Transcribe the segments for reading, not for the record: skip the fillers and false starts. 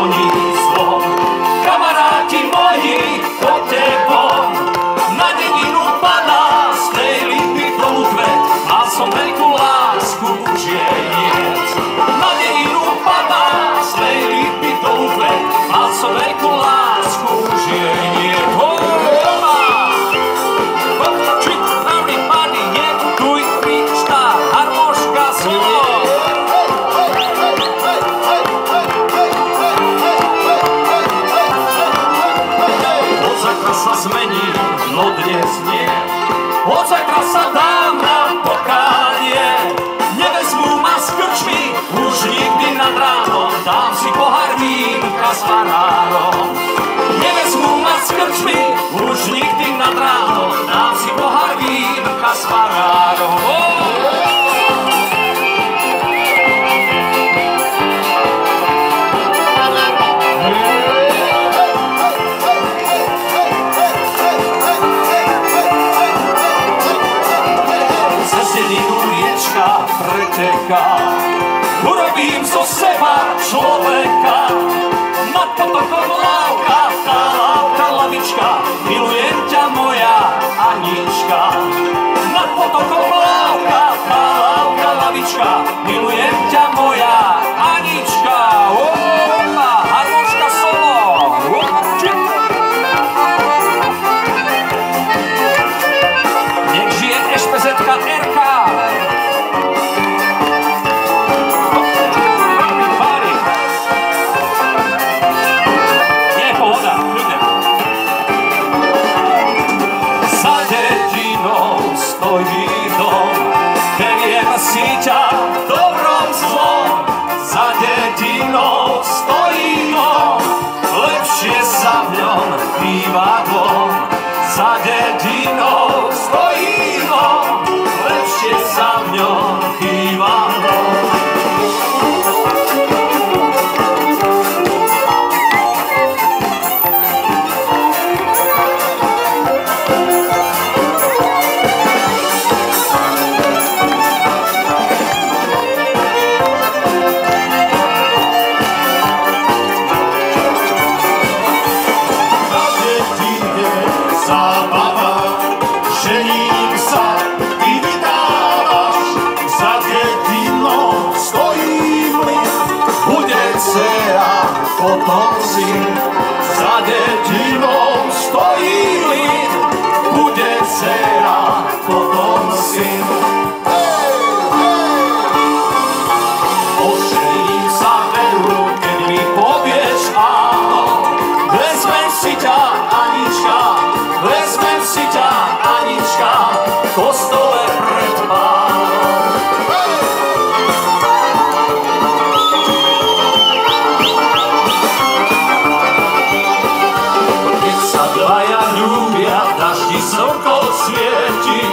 zvoní zvon. Kamaráti moji, poďte von. Na dedinu padá z tej lípy plutve, mal som veľkú lásku, už je niet. Na dedinu padá z tej lípy plutve, mal som veľkú lásku, už je niet. Sa zmení, no dnes nie. Od zajtra sa dám na pokánie. Nevezmú ma s krčmi, už nikdy nad ránom. Dám si pohár vínka s farárom. Nevezmú ma s krčmi, už nikdy nad ránom. Dám si pohár vínka s farárom. Preteká, urobím zo seba človeka. Nad potokom lávka, tá lávka lavička, milujem ťa moja Anička. Nad potokom lávka, tá lávka lavička, milujem ťa moja Anička. Opa, harmonika solo. Nech žije ešpezetka RK. Si ťa dobrom zlom, za dedinou stojí dom, lepšie sa v ňom býva dom. Za dedinou stojí dom, lepšie sa v ňom býva dom. Potom si za dedinou stojí lid, bude dcera, potom syn. Ožením sa veru, keď mi povieš áno. Vezmem si ťa, Anička, vezmem si ťa, Anička, v kostole pred Pánom. Slnko svieti,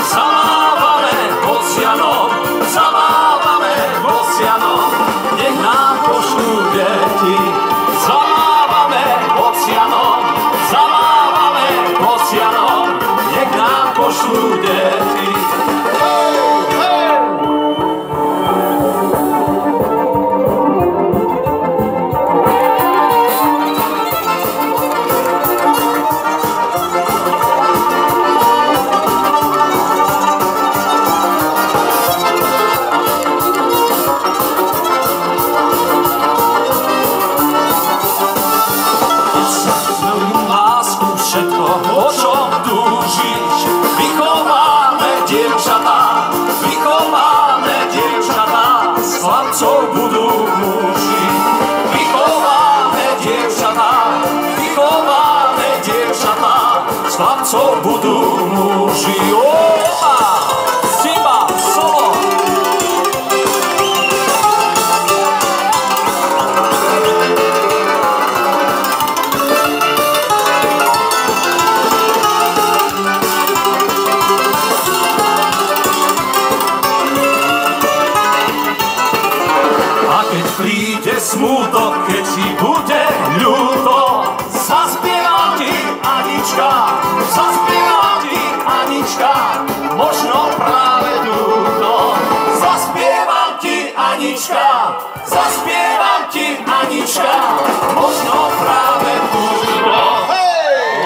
zamávame bocianom, nech nám pošlú deti. Zamávame bocianom, nech nám pošlú deti. Chlapcov budú muži. Opa! Simba, solo! A keď príde smútok, keď ti bude ľúto, zaspievam ti, Anička, zaspievam ti, Anička, možno práve túto. Zaspievam ti, Anička, zaspievam ti, Anička. Zuzka, možno